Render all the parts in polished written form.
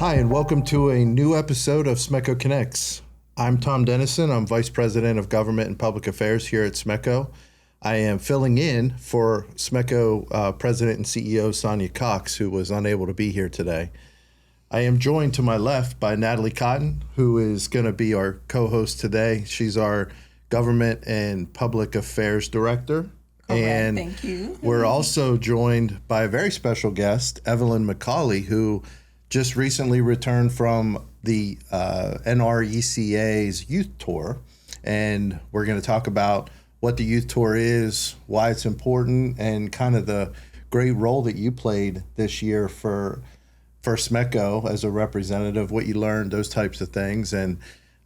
Hi, and welcome to a new episode of SMECO Connects. I'm Tom Dennison. I'm Vice President of Government and Public Affairs here at SMECO. I am filling in for SMECO President and CEO Sonia Cox, who was unable to be here today. I am joined to my left by Natalie Cotton, who is going to be our co-host today. She's our Government and Public Affairs Director. Correct, and thank you. We're also joined by a very special guest, Evelyn McCauley, who just recently returned from the NRECA's Youth Tour. And we're going to talk about what the Youth Tour is, why it's important, and kind of the great role that you played this year for SMECO as a representative, what you learned, those types of things. And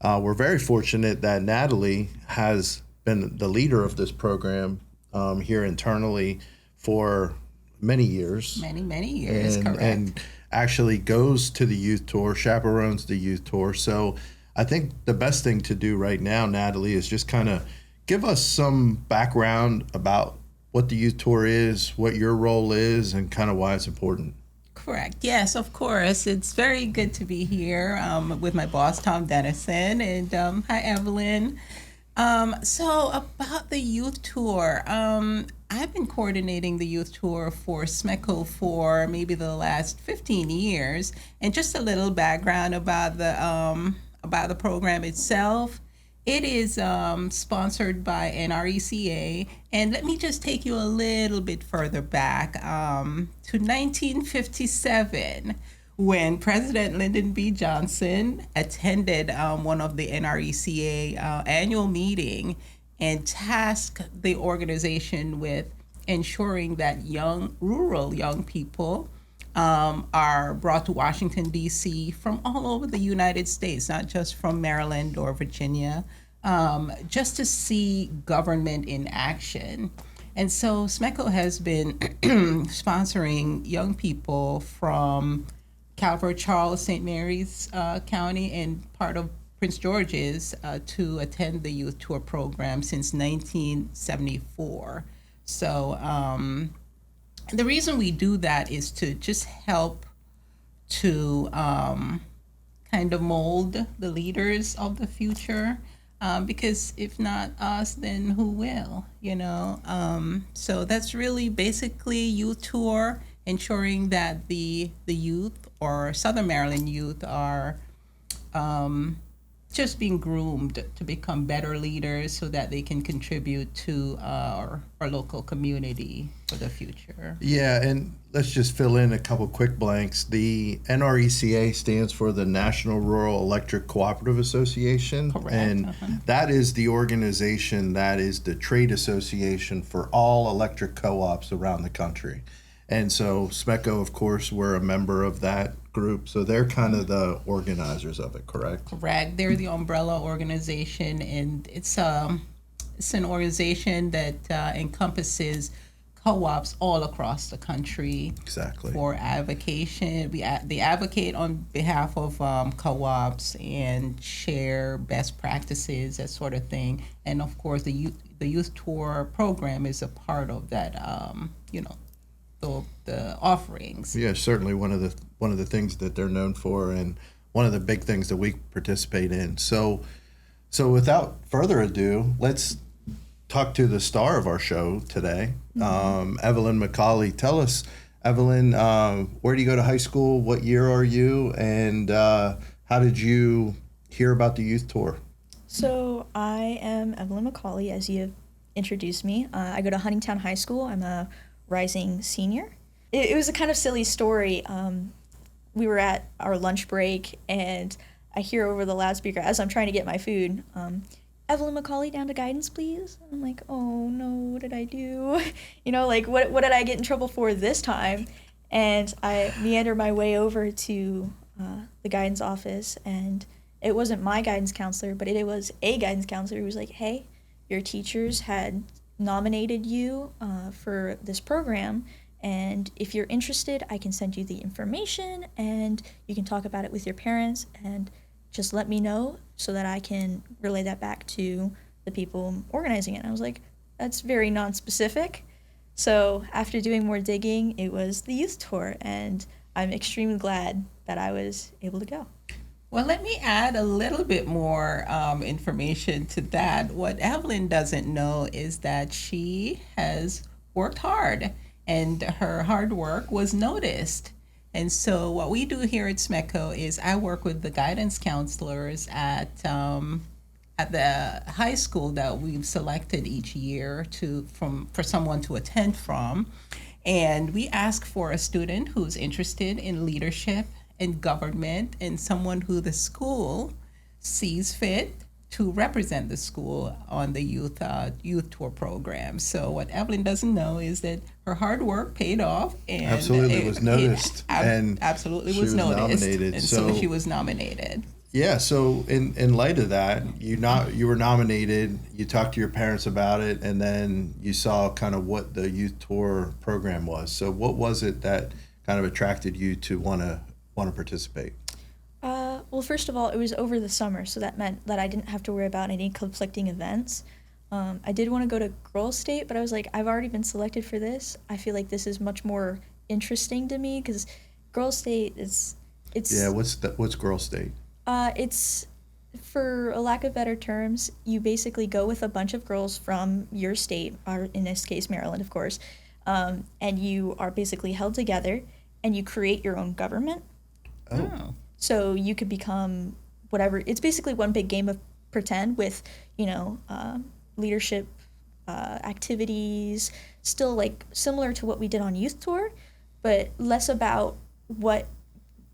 we're very fortunate that Natalie has been the leader of this program here internally for many years. Many years, correct. And actually goes to the Youth Tour, chaperones the Youth Tour. So I think the best thing to do right now, Natalie, is just kind of give us some background about what the Youth Tour is, what your role is, and kind of why it's important. Correct. Yes, of course. It's very good to be here with my boss, Tom Dennison. And hi, Evelyn. So about the Youth Tour, I've been coordinating the Youth Tour for SMECO for maybe the last 15 years. And just a little background about the program itself. It is sponsored by NRECA, and let me just take you a little bit further back to 1957, when President Lyndon B. Johnson attended one of the NRECA annual meeting and tasked the organization with ensuring that rural young people are brought to Washington, D.C. from all over the United States, not just from Maryland or Virginia, just to see government in action. And so SMECO has been sponsoring young people from Calvert, Charles, St. Mary's County, and part of Prince George's to attend the Youth Tour program since 1974. So the reason we do that is to just help to kind of mold the leaders of the future, because if not us, then who will, So that's really basically Youth Tour, ensuring that the youth or Southern Maryland youth are just being groomed to become better leaders so that they can contribute to our local community for the future. Yeah, and let's just fill in a couple quick blanks. The NRECA stands for the National Rural Electric Cooperative Association. Correct. And that is the organization that is the trade association for all electric co-ops around the country. And so SMECO, of course, we're a member of that group. So they're kind of the organizers of it, correct? Correct. They're the umbrella organization, and it's an organization that encompasses co-ops all across the country. Exactly. For advocation. They advocate on behalf of co-ops and share best practices, that sort of thing. And of course, the Youth Tour program is a part of that, the offerings. Yeah, certainly one of the things that they're known for, and one of the big things that we participate in. So without further ado, let's talk to the star of our show today, Evelyn McCauley. Tell us, Evelyn, where do you go to high school? What year are you? And how did you hear about the Youth Tour? So I am Evelyn McCauley, as you have introduced me. I go to Huntingtown High School. I'm a rising senior. It was a kind of silly story. We were at our lunch break, and I hear over the loudspeaker as I'm trying to get my food, Evelyn McCauley, down to guidance, please. I'm like, oh no, what did I do? What did I get in trouble for this time? And I meander my way over to the guidance office, and it wasn't my guidance counselor, but it was a guidance counselor who was like, hey, your teachers had nominated you for this program, and if you're interested, I can send you the information and you can talk about it with your parents, and just let me know so that I can relay that back to the people organizing it. And I was like, that's very non-specific. So after doing more digging, it was the Youth Tour, and I'm extremely glad that I was able to go. Well, let me add a little bit more information to that. What Evelyn doesn't know is that she has worked hard, and her hard work was noticed. And so what we do here at SMECO is I work with the guidance counselors at the high school that we've selected each year for someone to attend from. And we ask for a student who's interested in leadership and government, and someone who the school sees fit to represent the school on the youth tour program. So what Evelyn doesn't know is that her hard work paid off, and absolutely was noticed, and absolutely she was noticed, nominated. and so she was nominated. Yeah. So in light of that, you were nominated. You talked to your parents about it, and then you saw kind of what the youth tour program was. So what was it that kind of attracted you to want to participate? Well, first of all, it was over the summer, so that meant that I didn't have to worry about any conflicting events. I did want to go to Girls State, but I was like, I've already been selected for this. I feel like this is much more interesting to me because Girls State it's Yeah, what's Girls State? It's, for a lack of better terms, you basically go with a bunch of girls from your state, or in this case Maryland, of course, and you are basically held together and you create your own government. Oh. So you could become whatever. It's basically one big game of pretend with, leadership activities, still like similar to what we did on Youth Tour, but less about what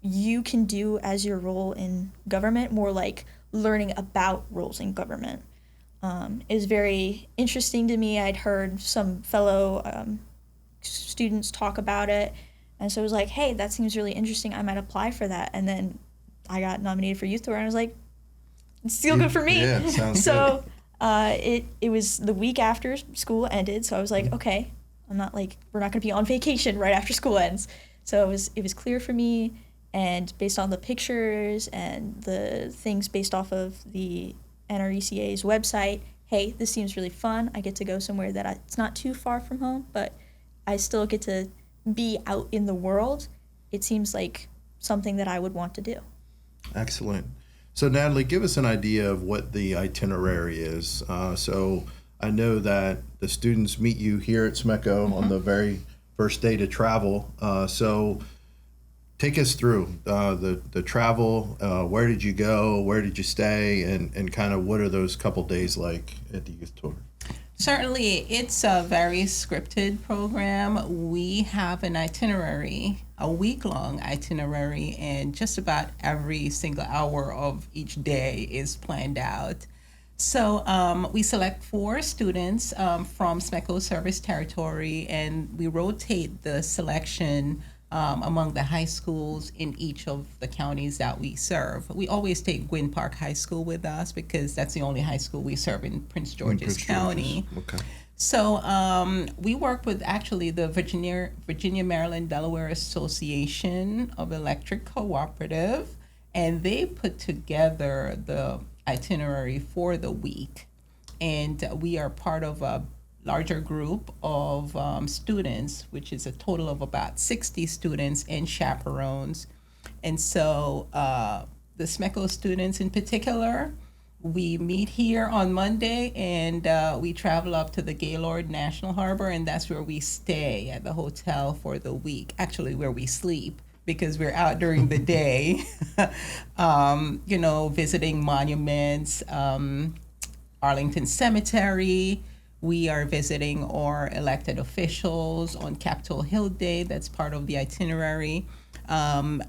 you can do as your role in government, more like learning about roles in government. Is very interesting to me. I'd heard some fellow students talk about it, and so I was like, hey, that seems really interesting. I might apply for that. And then I got nominated for Youth Tour, and I was like, it's still good for me. Yeah, sounds so it was the week after school ended, so I was like, okay, I'm not like, we're not going to be on vacation right after school ends. So it was clear for me, and based on the pictures and the things based off of the NRECA's website, hey, this seems really fun. I get to go somewhere that it's not too far from home, but I still get to be out in the world. It seems like something that I would want to do. Excellent. So Natalie, give us an idea of what the itinerary is. So I know that the students meet you here at SMECO on the very first day to travel. So take us through the travel. Where did you go? Where did you stay? And kind of what are those couple days like at the youth tour? Certainly, it's a very scripted program. We have an itinerary, a week-long itinerary, and just about every single hour of each day is planned out. So we select 4 students from SMECO service territory, and we rotate the selection among the high schools in each of the counties that we serve. We always take Gwynn Park High School with us because that's the only high school we serve in Prince George's County. Okay. So we work with actually the Virginia Maryland Delaware Association of Electric Cooperative, and they put together the itinerary for the week. And we are part of a larger group of students, which is a total of about 60 students and chaperones. And so the SMECO students in particular, we meet here on Monday, and we travel up to the Gaylord National Harbor, and that's where we stay at the hotel for the week, actually where we sleep, because we're out during the day, visiting monuments, Arlington Cemetery. We are visiting our elected officials on Capitol Hill Day. That's part of the itinerary.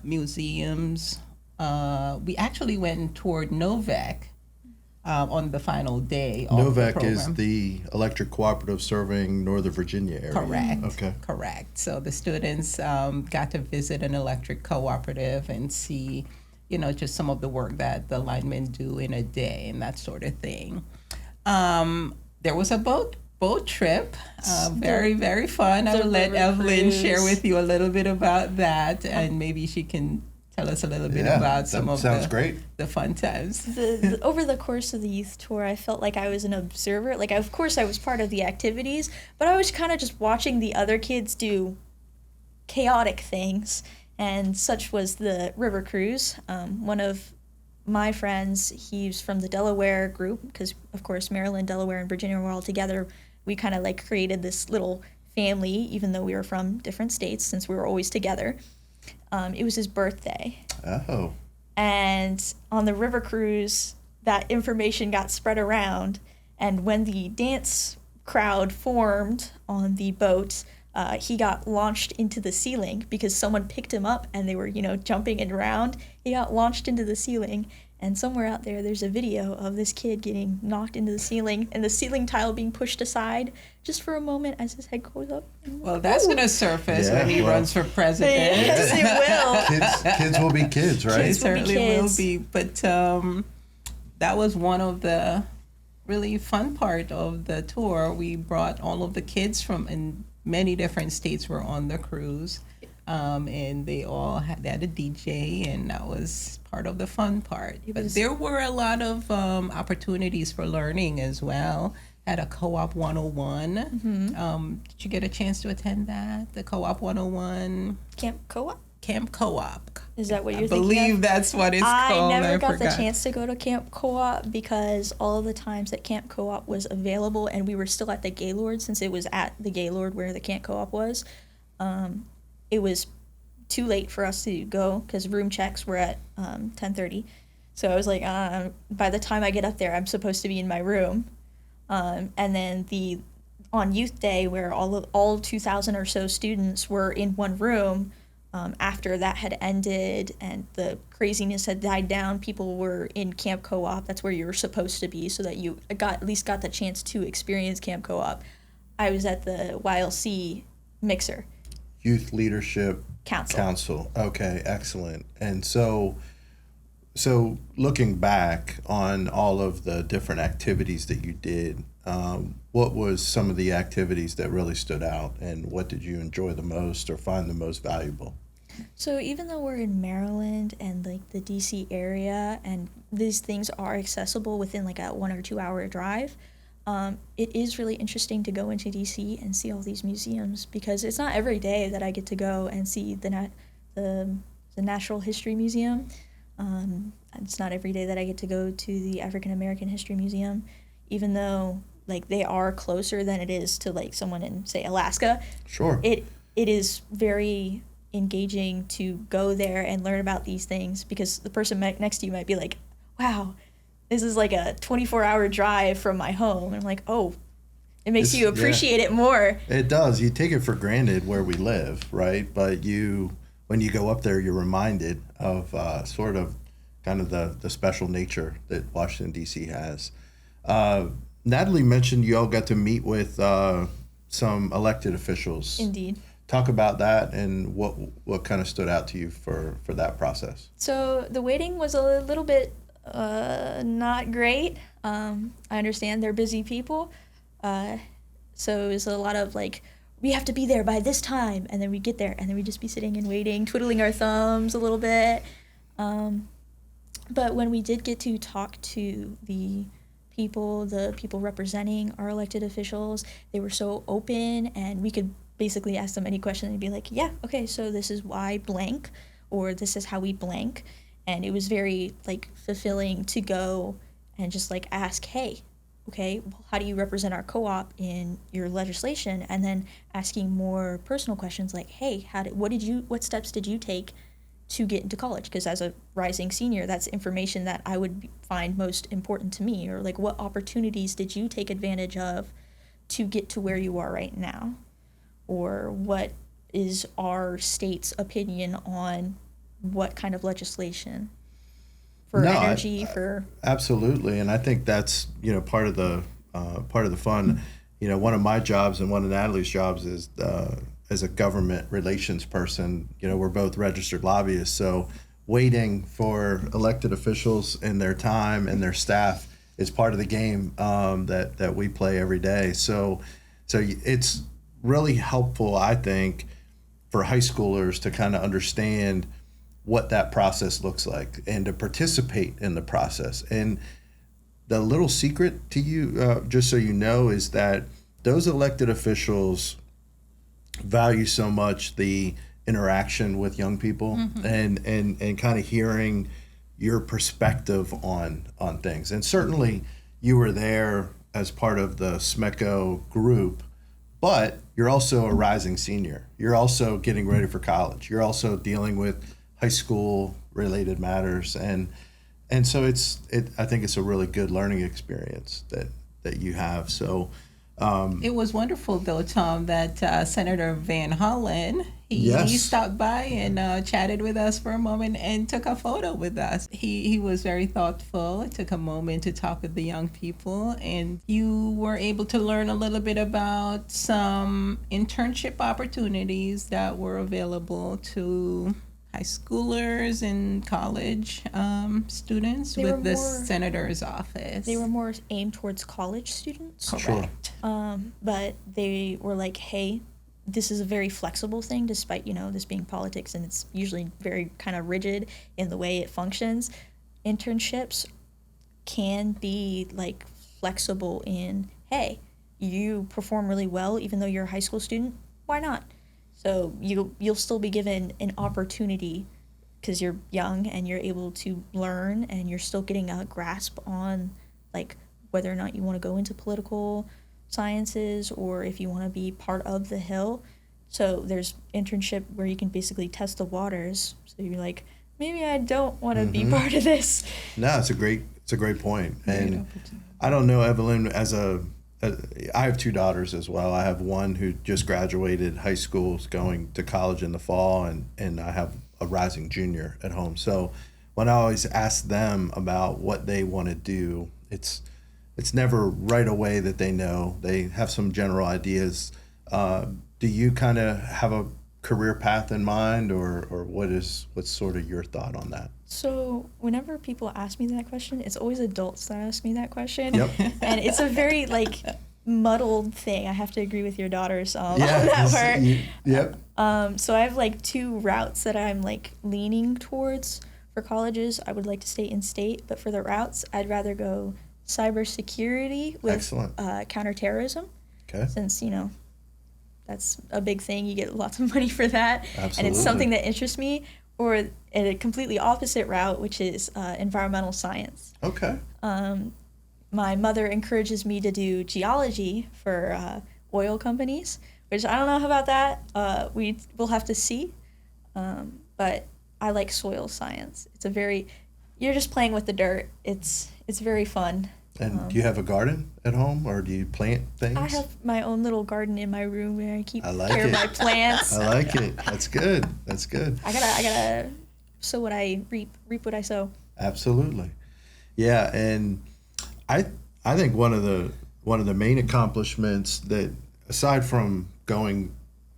Museums. We actually went and toured NOVEC on the final day of the NOVEC program. is the electric cooperative serving Northern Virginia area. Correct. Okay. Correct. So the students got to visit an electric cooperative and see, just some of the work that the linemen do in a day and that sort of thing. There was a boat trip, very, very fun. I will let Evelyn share with you a little bit about that, and maybe she can tell us a little bit about some of the fun times. Over the course of the youth tour, I felt like I was an observer. Like, of course, I was part of the activities, but I was kind of just watching the other kids do chaotic things And such was the river cruise. One of my friends, he's from the Delaware group, because of course Maryland, Delaware, and Virginia were all together. We kind of like created this little family, even though we were from different states, since we were always together. It was his birthday. Oh. And on the river cruise, that information got spread around. And when the dance crowd formed on the boat, he got launched into the ceiling because someone picked him up and they were, jumping around. He got launched into the ceiling. And somewhere out there's a video of this kid getting knocked into the ceiling and the ceiling tile being pushed aside just for a moment as his head goes up. Well, that's going to surface when he runs for president. Yes, it will. Kids will be kids, right? Kids certainly will be. But that was one of the really fun part of the tour. We brought all of the kids from in many different states were on the cruise. And they had a DJ, and that was part of the fun part. But there were a lot of opportunities for learning as well. Had a Co-op 101. Mm-hmm. Did you get a chance to attend that? The Co-op 101? Camp Co-op? Camp Co-op. Is that what you're thinking of? I believe that's what it's called. I never got the chance to go to Camp Co-op because all of the times that Camp Co-op was available, and we were still at the Gaylord, since it was at the Gaylord where the Camp Co-op was, it was too late for us to go because room checks were at 10:30. So I was like, by the time I get up there, I'm supposed to be in my room. And then on Youth Day, where all 2,000 or so students were in one room, after that had ended and the craziness had died down, people were in Camp Co-op. That's where you were supposed to be, so that you at least got the chance to experience Camp Co-op. I was at the YLC mixer. Youth Leadership Council. Okay, excellent. And so looking back on all of the different activities that you did, what was some of the activities that really stood out, and what did you enjoy the most or find the most valuable? So even though we're in Maryland and like the DC area, and these things are accessible within like a 1 or 2 hour drive, it is really interesting to go into DC and see all these museums, because it's not every day that I get to go and see the Natural History Museum. It's not every day that I get to go to the African American History Museum, even though like they are closer than it is to like someone in, say, Alaska. Sure. It is very engaging to go there and learn about these things, because the person next to you might be like, wow, this is like a 24-hour drive from my home. And I'm like, oh, it makes you appreciate it more. It does. You take it for granted where we live, right? But when you go up there, you're reminded of sort of kind of the special nature that Washington, D.C. has. Natalie mentioned you all got to meet with some elected officials. Indeed. Talk about that and what kind of stood out to you for that process. So the waiting was a little bit not great. I understand they're busy people. So it was a lot of like, we have to be there by this time, and then we get there, and then we just be sitting and waiting, twiddling our thumbs a little bit. But when we did get to talk to the people representing our elected officials, they were so open, and we could basically ask them any question and be like, yeah, okay, so this is why blank, or this is how we blank. And it was very like fulfilling to go and just like ask, hey, okay, well, how do you represent our co-op in your legislation? And then asking more personal questions like, hey, what steps did you take to get into college? Because as a rising senior, that's information that I would find most important to me. Or like, what opportunities did you take advantage of to get to where you are right now? Or what is our state's opinion on what kind of legislation for energy? Absolutely, and I think that's part of the fun. One of my jobs and one of Natalie's jobs is as a government relations person. We're both registered lobbyists, so waiting for elected officials and their time and their staff is part of the game that we play every day. So it's really helpful, I think, for high schoolers to kind of understand what that process looks like and to participate in the process. And the little secret to you, just so you know, is that those elected officials value so much the interaction with young people and kind of hearing your perspective on things. And certainly you were there as part of the SMECO group, but you're also a rising senior. You're also getting ready for college. You're also dealing with high school related matters. And so I think it's a really good learning experience that you have. So it was wonderful, though, Tom, that Senator Van Hollen, he stopped by and chatted with us for a moment and took a photo with us. He was very thoughtful. It took a moment to talk with the young people, and you were able to learn a little bit about some internship opportunities that were available to high schoolers and college students with the senator's office. They were more aimed towards college students. Correct. Sure. But they were like, hey, this is a very flexible thing, despite, this being politics, and it's usually very kind of rigid in the way it functions. Internships can be like flexible in, hey, you perform really well even though you're a high school student, why not? So you'll still be given an opportunity because you're young and you're able to learn, and you're still getting a grasp on like whether or not you want to go into political sciences or if you want to be part of the Hill. So there's internship where you can basically test the waters. So you're like, maybe I don't want to be part of this. No, it's a great point. And I don't know, Evelyn, I have two daughters as well. I have one who just graduated high school, is going to college in the fall, and I have a rising junior at home. So when I always ask them about what they want to do, it's never right away that they know. They have some general ideas. Do you kind of have a career path in mind, or what's sort of your thought on that? So whenever people ask me that question, it's always adults that ask me that question. Yep. And it's a very muddled thing. I have to agree with your daughters on that part. Yep. So I have two routes that I'm leaning towards. For colleges, I would like to stay in state, but for the routes, I'd rather go cybersecurity with Excellent. Counterterrorism. Okay. Since, that's a big thing. You get lots of money for that. Absolutely. And it's something that interests me. Or a completely opposite route, which is environmental science. Okay. My mother encourages me to do geology for oil companies, which I don't know about that. We'll have to see. But I like soil science. You're just playing with the dirt. It's very fun. And do you have a garden at home, or do you plant things? I have my own little garden in my room where I keep care it. of my plants. I like it. That's good. That's good. I gotta sow what I reap what I sow. Absolutely. Yeah, and I think one of the main accomplishments that, aside from going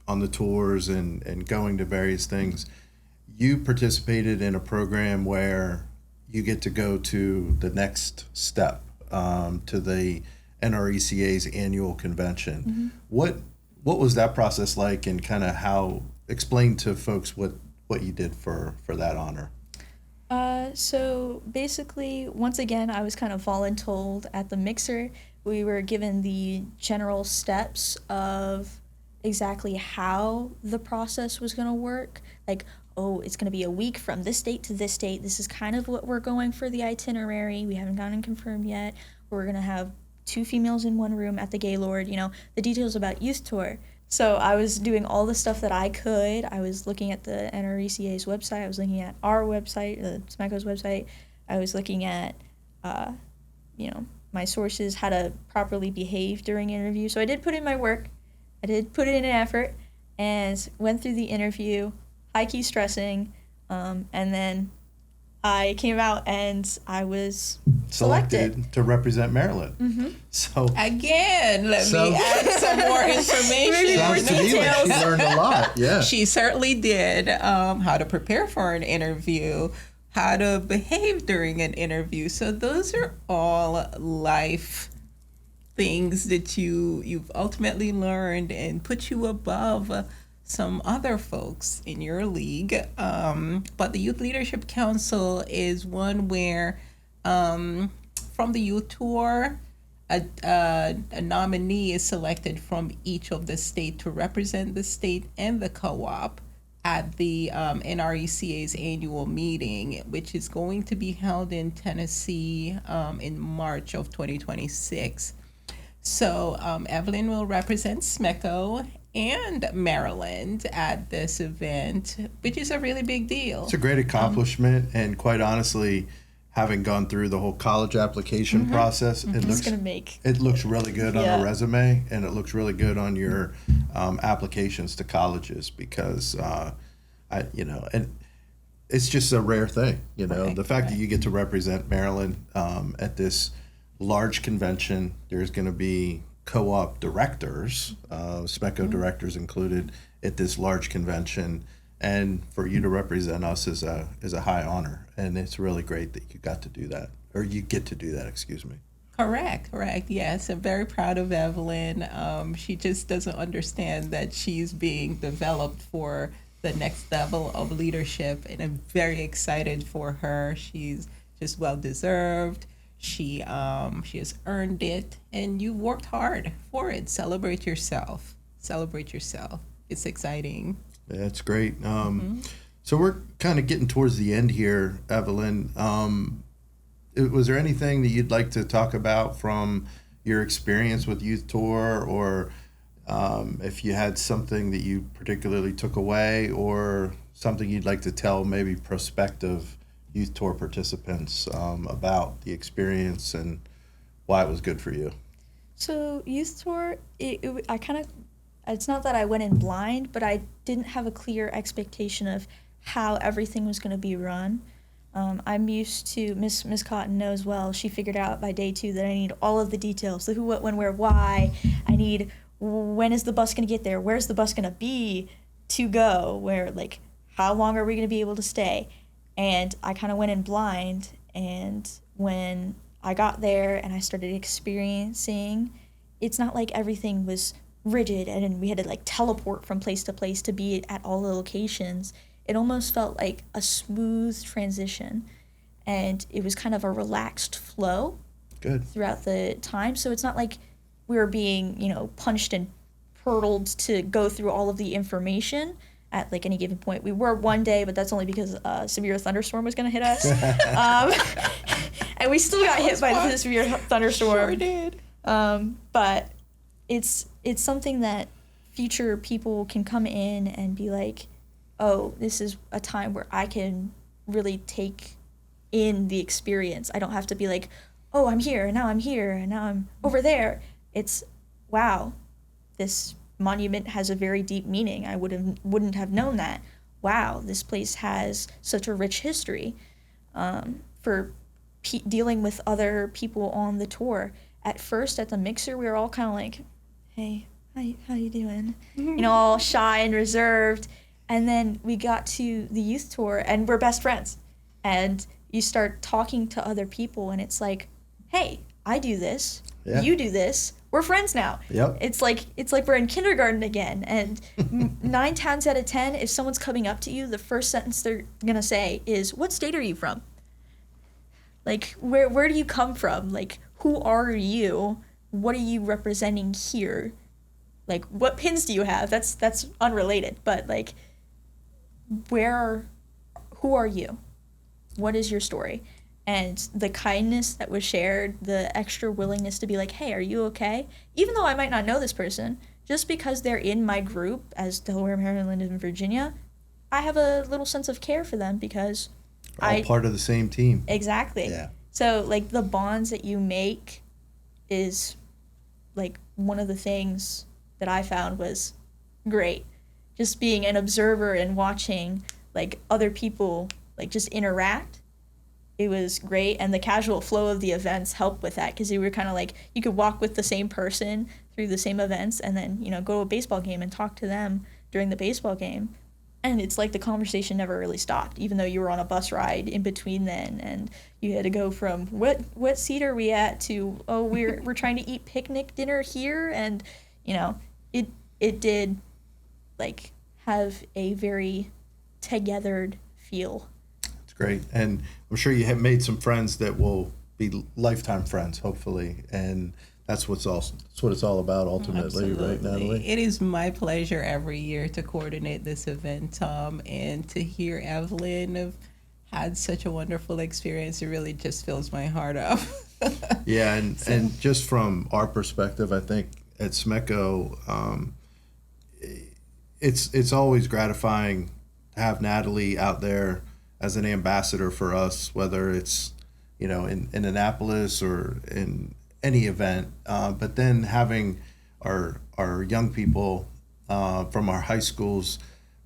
on the tours and going to various things, you participated in a program where you get to go to the next step, to the NRECA's annual convention. Mm-hmm. What was that process like, and kind of explain to folks what you did for that honor? So basically, once again, I was kind of voluntold at the mixer. We were given the general steps of exactly how the process was going to work. It's going to be a week from this date to this date. This is kind of what we're going for the itinerary. We haven't gotten confirmed yet. We're going to have 2 females in one room at the Gaylord, the details about Youth Tour. So I was doing all the stuff that I could. I was looking at the NRECA's website. I was looking at our website, SMECO's website. I was looking at, my sources, how to properly behave during an interview. So I did put in my work. I did put in an effort and went through the interview, high-key stressing, and then I came out and I was selected to represent Maryland. Mm-hmm. So again, let me add some more information. Sounds to me like she learned a lot. Yeah, she certainly did. How to prepare for an interview, how to behave during an interview. So those are all life things that you've ultimately learned and put you above some other folks in your league. But the Youth Leadership Council is one where from the Youth Tour, a nominee is selected from each of the state to represent the state and the co-op at the NRECA's annual meeting, which is going to be held in Tennessee in March of 2026. So Evelyn will represent SMECO and Maryland at this event, which is a really big deal. It's a great accomplishment, and quite honestly, having gone through the whole college application process, it looks really good on a resume, and it looks really good on your applications to colleges, because and it's just a rare thing, the fact that you get to represent Maryland at this large convention. There's going to be co-op directors, SMECO directors included, at this large convention, and for you to represent us is a high honor, and it's really great that you got to do that, or you get to do that, excuse me. Correct. Yes, I'm very proud of Evelyn. She just doesn't understand that she's being developed for the next level of leadership, and I'm very excited for her. She's just well deserved. She has earned it, and you worked hard for it. Celebrate yourself. It's exciting. That's great. So we're kind of getting towards the end here, Evelyn. Was there anything that you'd like to talk about from your experience with Youth Tour, or if you had something that you particularly took away, or something you'd like to tell maybe prospective Youth Tour participants about the experience and why it was good for you? So Youth Tour, it's not that I went in blind, but I didn't have a clear expectation of how everything was going to be run. I'm used to, Miss Cotton knows well, she figured out by day 2 that I need all of the details, the who, what, when, where, why. I need, when is the bus going to get there? Where's the bus going to be to go? Where, how long are we going to be able to stay? And I kind of went in blind, and when I got there and I started experiencing, it's not like everything was rigid and we had to teleport from place to place to be at all the locations. It almost felt like a smooth transition, and it was kind of a relaxed flow throughout the time. So it's not like we were being, punched and hurdled to go through all of the information at any given point. We were one day, but that's only because a severe thunderstorm was going to hit us. And we still got hit by the severe thunderstorm. Sure did. But it's something that future people can come in and be like, oh, this is a time where I can really take in the experience. I don't have to be like, oh, I'm here, and now I'm here, and now I'm over there. It's, wow, this monument has a very deep meaning. I wouldn't have known that. Wow, this place has such a rich history. For dealing with other people on the tour. At first, at the mixer, we were all kind of like, hey, how you doing? All shy and reserved. And then we got to the Youth Tour, and we're best friends. And you start talking to other people, and it's like, hey, I do this. Yeah. You do this. We're friends now. Yep. It's like we're in kindergarten again. And 9 times out of 10, if someone's coming up to you, the first sentence they're gonna say is, "What state are you from? Where do you come from? Who are you? What are you representing here? What pins do you have?" That's unrelated, but who are you? What is your story? And the kindness that was shared, the extra willingness to be like, hey, are you okay? Even though I might not know this person, just because they're in my group as Delaware, Maryland, and Virginia, I have a little sense of care for them because all part of the same team. Exactly. Yeah. So the bonds that you make is one of the things that I found was great. Just being an observer and watching other people just interact. It was great, and the casual flow of the events helped with that, because you were kind of you could walk with the same person through the same events and then, go to a baseball game and talk to them during the baseball game. And it's the conversation never really stopped, even though you were on a bus ride in between then, and you had to go from what seat are we at to, oh, we're trying to eat picnic dinner here, and it did have a very togethered feel. Great. And I'm sure you have made some friends that will be lifetime friends, hopefully, and that's what it's all about ultimately, right, Natalie? It is my pleasure every year to coordinate this event, Tom, and to hear Evelyn have had such a wonderful experience. It really just fills my heart up. Yeah, and just from our perspective, I think at SMECO, it's always gratifying to have Natalie out there as an ambassador for us, whether it's, you know, in Annapolis or in any event, but then having our young people from our high schools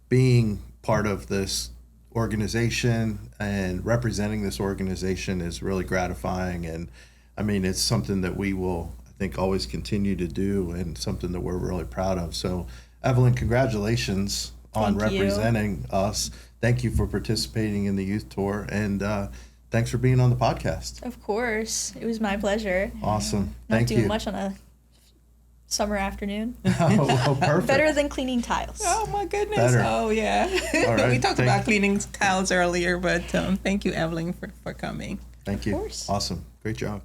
being part of this organization and representing this organization is really gratifying. And I mean, it's something that we will, I think, always continue to do, and something that we're really proud of. So Evelyn, congratulations on Thank you. representing us. Thank you for participating in the youth tour, and thanks for being on the podcast. Of course. It was my pleasure. Awesome. Not Thank doing you. much on a summer afternoon. Oh, perfect. Better than cleaning tiles. Oh my goodness. Better. Oh yeah. All right. We talked about cleaning tiles earlier, but thank you, Evelyn, for coming. Thank you. course. Awesome. Great job.